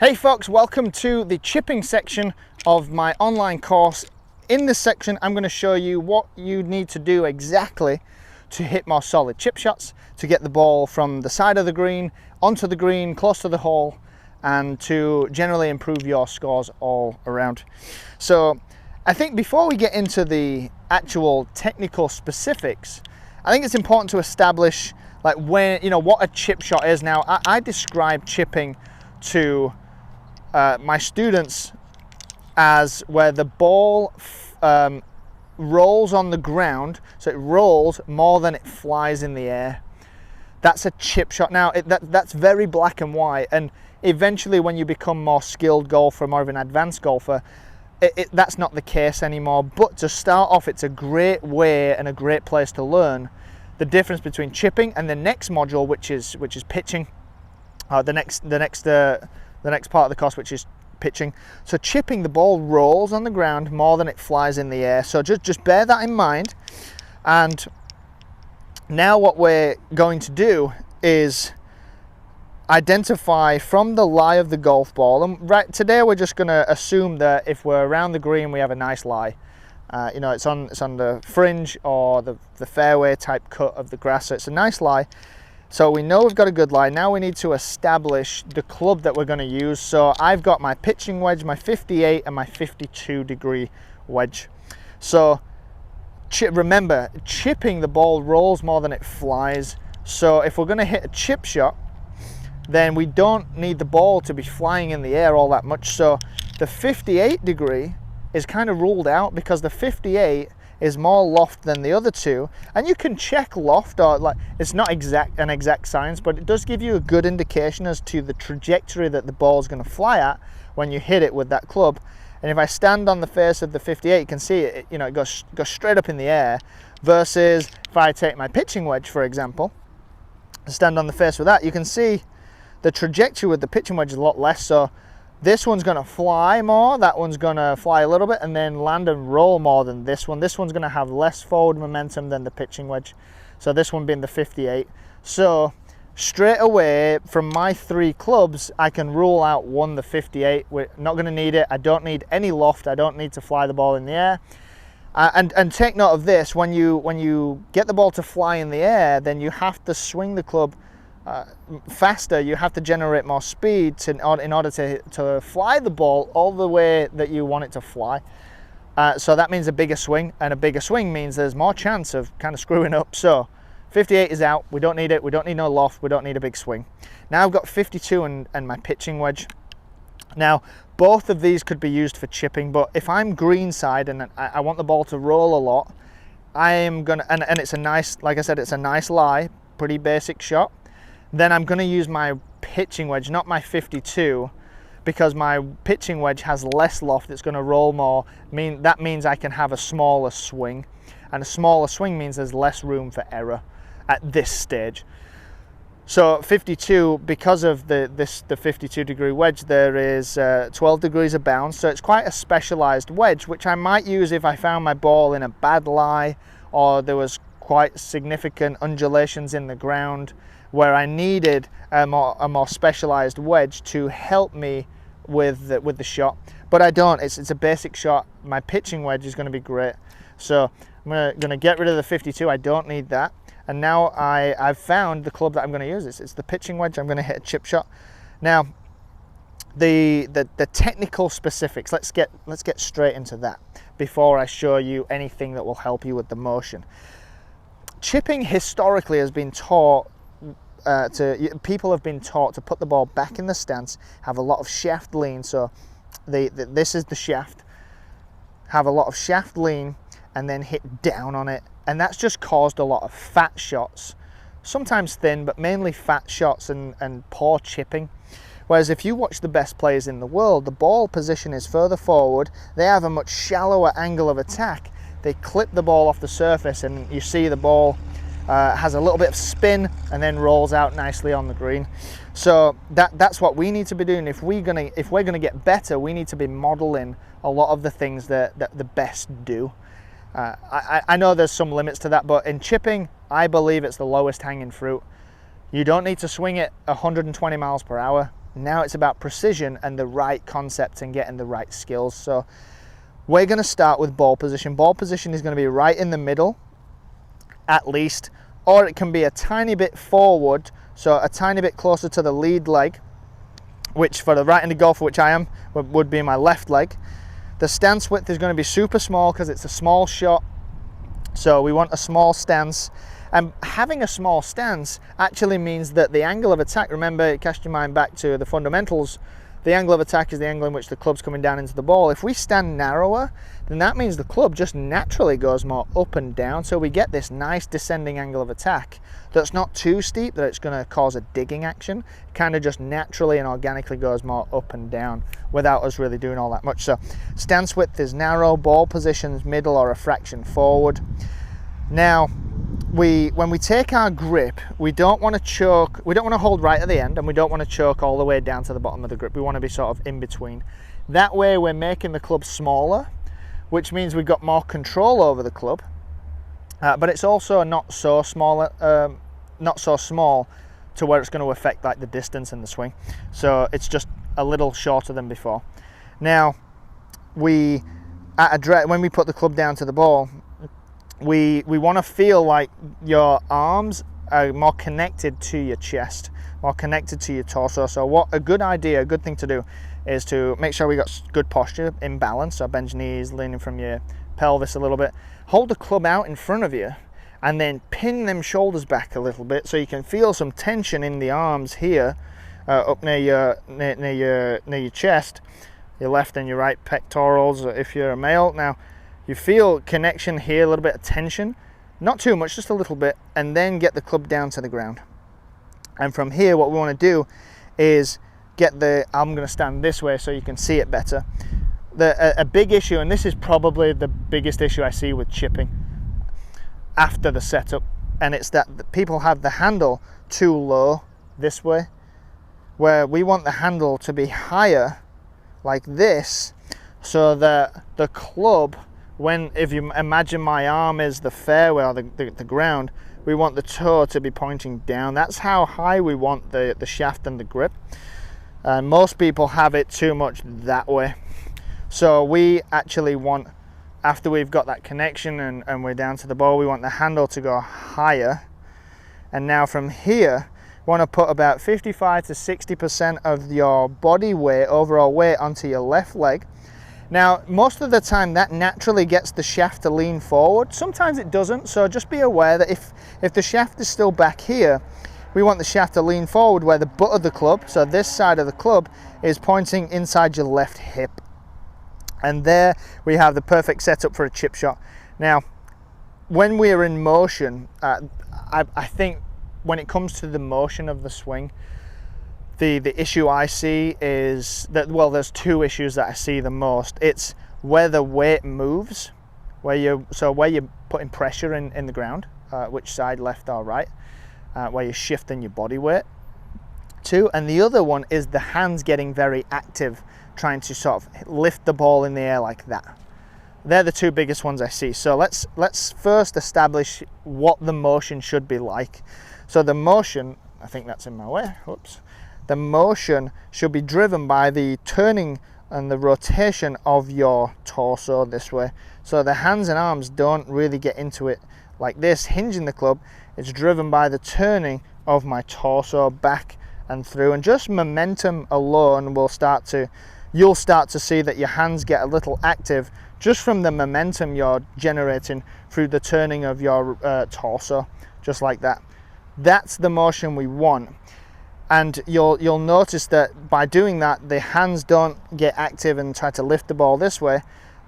Hey folks, welcome to the chipping section of my online course. In this section, I'm going to show you what you need to do exactly to hit more solid chip shots, to get the ball from the side of the green, onto the green, close to the hole, and to generally improve your scores all around. So I think before we get into the actual technical specifics, I think it's important to establish what a chip shot is. Now, I describe chipping to my students as where the ball rolls on the ground, so it rolls more than it flies in the air. That's a chip shot. Now that's very black and white, and eventually when you become more skilled golfer, more of an advanced golfer, that's not the case anymore. But to start off, it's a great way and a great place to learn the difference between chipping and the next module, which is pitching. The next part of the course, which is pitching. So chipping, the ball rolls on the ground more than it flies in the air. So just bear that in mind. And now what we're going to do is identify from the lie of the golf ball. And right today we're just going to assume that if we're around the green, we have a nice lie. It's on the fringe or the fairway type cut of the grass. So it's a nice lie. So we know we've got a good lie. Now we need to establish the club that we're going to use. So I've got my pitching wedge, my 58 and my 52 degree wedge. So remember, chipping, the ball rolls more than it flies. So if we're going to hit a chip shot, then we don't need the ball to be flying in the air all that much. So the 58 degree is kind of ruled out because the 58 is more loft than the other two, and you can check loft, or it's not an exact science, but it does give you a good indication as to the trajectory that the ball is going to fly at when you hit it with that club. And if I stand on the face of the 58, you can see it goes straight up in the air, versus if I take my pitching wedge, for example, stand on the face with that, you can see the trajectory with the pitching wedge is a lot less. So this one's going to fly more, that one's going to fly a little bit and then land and roll more than this one. This one's going to have less forward momentum than the pitching wedge. So this one being the 58. So straight away from my three clubs, I can rule out one, the 58. We're not going to need it. I don't need any loft. I don't need to fly the ball in the air. And take note of this, when you get the ball to fly in the air, then you have to swing the club faster. You have to generate more speed in order to fly the ball all the way that you want it to fly. So that means a bigger swing, and a bigger swing means there's more chance of kind of screwing up. So 58 is out. We don't need it. We don't need no loft. We don't need a big swing. Now I've got 52 and my pitching wedge. Now both of these could be used for chipping, but if I'm greenside and I want the ball to roll a lot, I am gonna, and it's a nice, like I said, it's a nice lie, pretty basic shot. Then I'm going to use my pitching wedge, not my 52, because my pitching wedge has less loft. It's going to roll more. That means I can have a smaller swing, and a smaller swing means there's less room for error at this stage. So 52, because of the 52 degree wedge, there is 12 degrees of bounce. So it's quite a specialized wedge, which I might use if I found my ball in a bad lie, or there was quite significant undulations in the ground, where I needed a more specialized wedge to help me with the shot. But I don't. It's a basic shot. My pitching wedge is going to be great. So I'm going to get rid of the 52. I don't need that. And now I've found the club that I'm going to use. It's the pitching wedge. I'm going to hit a chip shot. Now the technical specifics. Let's get straight into that before I show you anything that will help you with the motion. Chipping historically has been taught. People have been taught to put the ball back in the stance, have a lot of shaft lean. So this is the shaft. Have a lot of shaft lean and then hit down on it, and that's just caused a lot of fat shots, sometimes thin, but mainly fat shots and poor chipping. Whereas if you watch the best players in the world, the ball position is further forward. They have a much shallower angle of attack. They clip the ball off the surface, and you see the ball has a little bit of spin and then rolls out nicely on the green. So that's what we need to be doing. If we're gonna get better, we need to be modeling a lot of the things that the best do. I know there's some limits to that, but in chipping, I believe it's the lowest hanging fruit. You don't need to swing it 120 miles per hour. Now it's about precision and the right concept and getting the right skills. So we're going to start with ball position. Ball position is going to be right in the middle, at least, or it can be a tiny bit forward, so a tiny bit closer to the lead leg, which for the right-handed golfer, which I am, would be my left leg. The stance width is going to be super small because it's a small shot, so we want a small stance. And having a small stance actually means that the angle of attack, remember, cast your mind back to the fundamentals, the angle of attack is the angle in which the club's coming down into the ball. If we stand narrower, then that means the club just naturally goes more up and down, so we get this nice descending angle of attack that's not too steep that it's going to cause a digging action. It kind of just naturally and organically goes more up and down without us really doing all that much. So stance width is narrow, ball position's middle or a fraction forward. Now, when we take our grip, we don't want to choke, we don't want to hold right at the end, and we don't want to choke all the way down to the bottom of the grip. We want to be sort of in between. That way we're making the club smaller, which means we've got more control over the club, but it's also not so small to where it's going to affect like the distance and the swing. So it's just a little shorter than before. Now, when we put the club down to the ball, we want to feel like your arms are more connected to your chest, more connected to your torso. So what a good thing to do is to make sure we got good posture in balance. So bend your knees, leaning from your pelvis a little bit. Hold the club out in front of you and then pin them shoulders back a little bit so you can feel some tension in the arms here, up near your chest, your left and your right pectorals if you're a male. Now, you feel connection here, a little bit of tension, not too much, just a little bit, and then get the club down to the ground. And from here, what we want to do is I'm going to stand this way so you can see it better. A big issue, and this is probably the biggest issue I see with chipping after the setup, and it's that people have the handle too low this way, where we want the handle to be higher like this, so that the club, if you imagine my arm is the fairway or the ground, we want the toe to be pointing down. That's how high we want the shaft and the grip. And most people have it too much that way. So we actually want, after we've got that connection and we're down to the ball, we want the handle to go higher. And now from here, we want to put about 55 to 60% of your body weight, overall weight, onto your left leg. Now, most of the time that naturally gets the shaft to lean forward. Sometimes it doesn't, so just be aware that if the shaft is still back here, we want the shaft to lean forward where the butt of the club, so this side of the club, is pointing inside your left hip. And there we have the perfect setup for a chip shot. Now, when we're in motion, I think when it comes to the motion of the swing, the issue I see is that, well, there's two issues that I see the most. It's where the weight moves, where you're putting pressure in the ground, which side, left or right, where you're shifting your body weight to. And the other one is the hands getting very active, trying to sort of lift the ball in the air like that. They're the two biggest ones I see. So let's first establish what the motion should be like. So the motion, I think that's in my way, whoops. The motion should be driven by the turning and the rotation of your torso this way. So the hands and arms don't really get into it like this, hinging the club. It's driven by the turning of my torso back and through. And just momentum alone you'll start to see that your hands get a little active just from the momentum you're generating through the turning of your torso, just like that. That's the motion we want. And you'll notice that by doing that, the hands don't get active and try to lift the ball this way.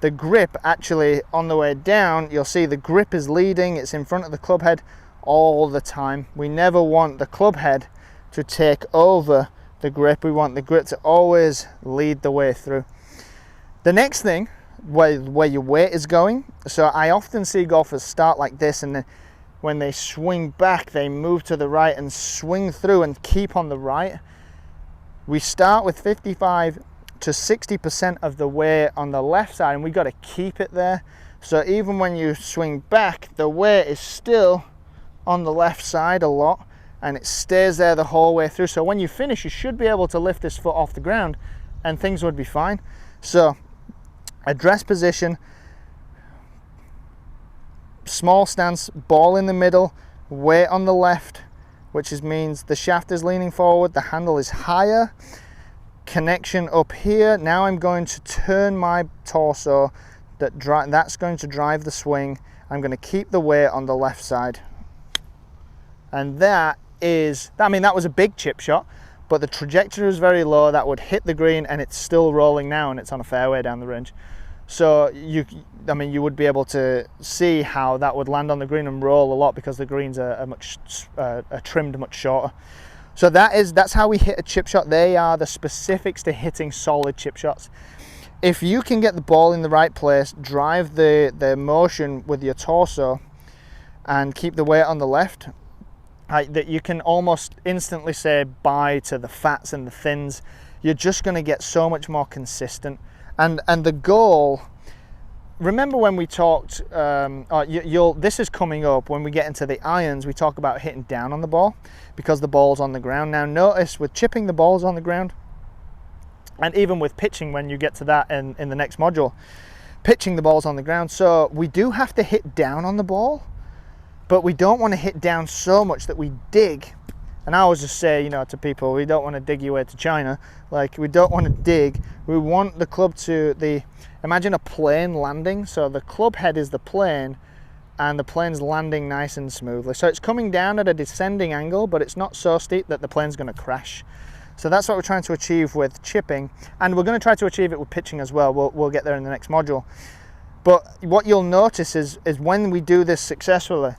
The grip actually, on the way down, you'll see the grip is leading, it's in front of the club head all the time. We never want the club head to take over the grip. We want the grip to always lead the way through. The next thing, where your weight is going. So I often see golfers start like this, and then when they swing back, they move to the right and swing through and keep on the right. We start with 55 to 60% of the weight on the left side, and we got to keep it there. So even when you swing back, the weight is still on the left side a lot, and it stays there the whole way through. So when you finish, you should be able to lift this foot off the ground and things would be fine. So address position, small stance, ball in the middle, weight on the left, which means the shaft is leaning forward, the handle is higher, connection up here. Now I'm going to turn my torso, that's going to drive the swing. I'm going to keep the weight on the left side. And that was a big chip shot, but the trajectory was very low. That would hit the green and it's still rolling now and it's on a fairway down the range. So you would be able to see how that would land on the green and roll a lot because the greens are trimmed much shorter. So that's how we hit a chip shot. They are the specifics to hitting solid chip shots. If you can get the ball in the right place, drive the motion with your torso and keep the weight on the left, that you can almost instantly say bye to the fats and the thins. You're just going to get so much more consistent. And the goal, remember when we talked, this is coming up when we get into the irons, we talk about hitting down on the ball because the ball's on the ground. Now notice with chipping, the ball's on the ground, and even with pitching, when you get to that in the next module, pitching, the ball's on the ground. So we do have to hit down on the ball, but we don't want to hit down so much that we dig. And I always just say, to people, we don't want to dig your way to China. Like, we don't want to dig. We want the club to, imagine a plane landing. So the club head is the plane and the plane's landing nice and smoothly. So it's coming down at a descending angle, but it's not so steep that the plane's going to crash. So that's what we're trying to achieve with chipping. And we're going to try to achieve it with pitching as well. We'll get there in the next module. But what you'll notice is when we do this successfully,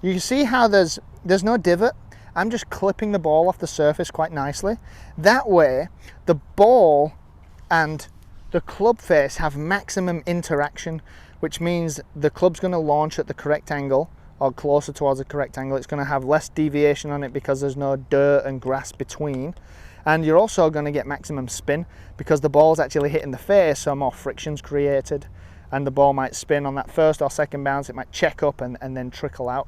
you can see how there's no divot. I'm just clipping the ball off the surface quite nicely. That way, the ball and the club face have maximum interaction, which means the club's going to launch at the correct angle or closer towards the correct angle. It's going to have less deviation on it because there's no dirt and grass between. And you're also going to get maximum spin because the ball's actually hitting the face, so more friction's created. And the ball might spin on that first or second bounce. It might check up and then trickle out.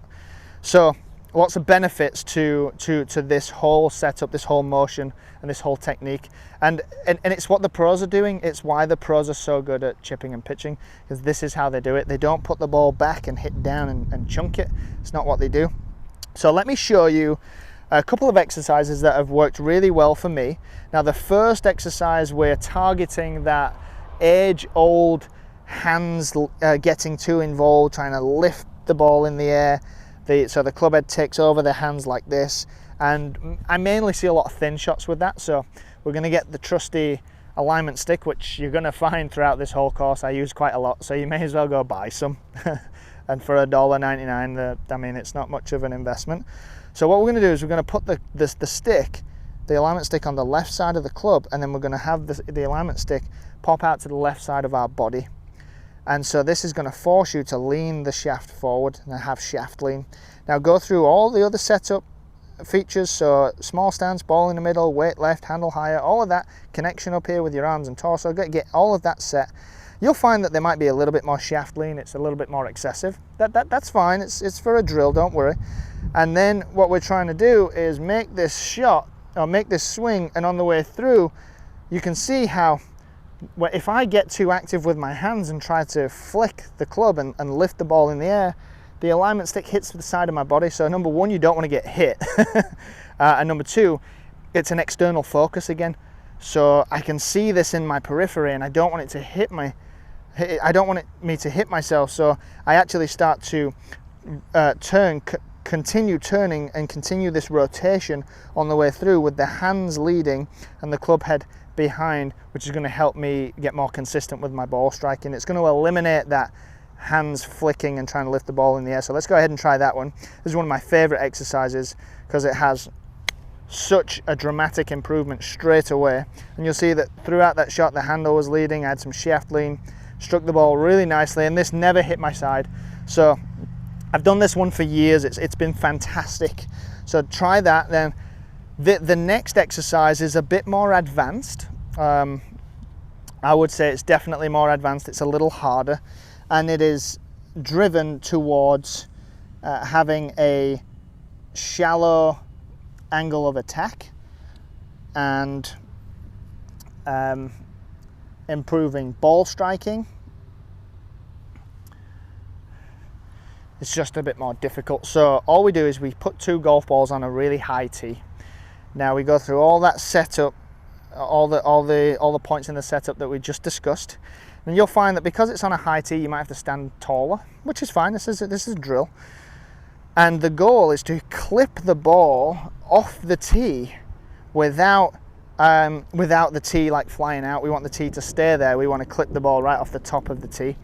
So lots of benefits to this whole setup, this whole motion, and this whole technique. And it's what the pros are doing. It's why the pros are so good at chipping and pitching, because this is how they do it. They don't put the ball back and hit down and chunk it. It's not what they do. So let me show you a couple of exercises that have worked really well for me. Now, the first exercise, we're targeting that age-old hands getting too involved, trying to lift the ball in the air. So the club head takes over the hands like this, and I mainly see a lot of thin shots with that. So we're going to get the trusty alignment stick, which you're going to find throughout this whole course. I use quite a lot, so you may as well go buy some. And for $1.99, it's not much of an investment. So what we're going to do is we're going to put the stick, the alignment stick, on the left side of the club, and then we're going to have the alignment stick pop out to the left side of our body. And so this is going to force you to lean the shaft forward and have shaft lean. Now go through all the other setup features, so small stance, ball in the middle, weight left, handle higher, all of that, connection up here with your arms and torso, get all of that set. You'll find that there might be a little bit more shaft lean, it's a little bit more excessive. That's fine, it's for a drill, don't worry. And then what we're trying to do is make this shot, or make this swing, and on the way through, you can see how if I get too active with my hands and try to flick the club and lift the ball in the air, the alignment stick hits the side of my body. So number one, you don't want to get hit. And number two, it's an external focus again. So I can see this in my periphery and I don't want it to hit me to hit myself. So I actually start to continue turning and continue this rotation on the way through with the hands leading and the club head behind, which is going to help me get more consistent with my ball striking. It's going to eliminate that hands flicking and trying to lift the ball in the air. So let's go ahead and try that one. This is one of my favorite exercises because it has such a dramatic improvement straight away. And you'll see that throughout that shot, the handle was leading. I had some shaft lean, struck the ball really nicely, and this never hit my side. So I've done this one for years. It's been fantastic. So try that. Then the next exercise is a bit more advanced. I would say it's definitely more advanced. It's a little harder, and it is driven towards having a shallow angle of attack and improving ball striking. It's just a bit more difficult. So all we do is we put 2 golf balls on a really high tee. Now we go through all that setup, all the points in the setup that we just discussed, and you'll find that because it's on a high tee, you might have to stand taller, which is fine. This is a drill, and the goal is to clip the ball off the tee without the tee like flying out. We want the tee to stay there. We want to clip the ball right off the top of the tee.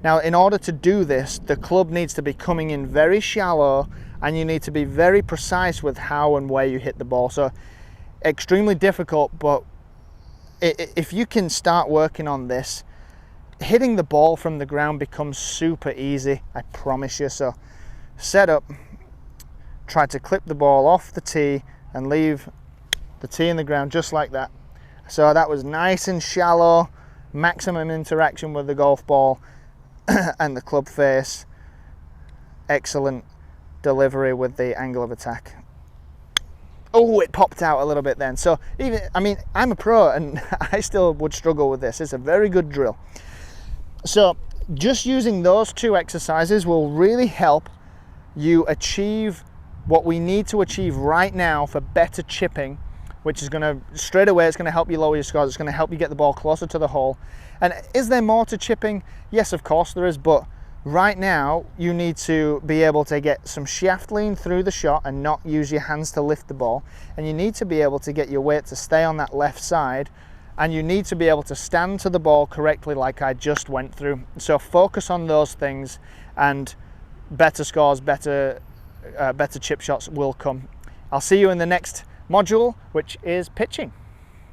Now, in order to do this, the club needs to be coming in very shallow, and you need to be very precise with how and where you hit the ball. So extremely difficult, but if you can start working on this, hitting the ball from the ground becomes super easy, I promise you. So set up, try to clip the ball off the tee and leave the tee in the ground just like that. So that was nice and shallow, maximum interaction with the golf ball and the club face. Excellent delivery with the angle of attack. Oh, it popped out a little bit then. So I'm a pro and I still would struggle with this. It's a very good drill. So just using those 2 exercises will really help you achieve what we need to achieve right now for better chipping, which is going to, straight away, it's going to help you lower your scores. It's going to help you get the ball closer to the hole. And is there more to chipping? Yes, of course there is, but right now you need to be able to get some shaft lean through the shot and not use your hands to lift the ball. And you need to be able to get your weight to stay on that left side, and you need to be able to stand to the ball correctly like I just went through. So focus on those things, and better scores, better chip shots will come. I'll see you in the next module, which is pitching.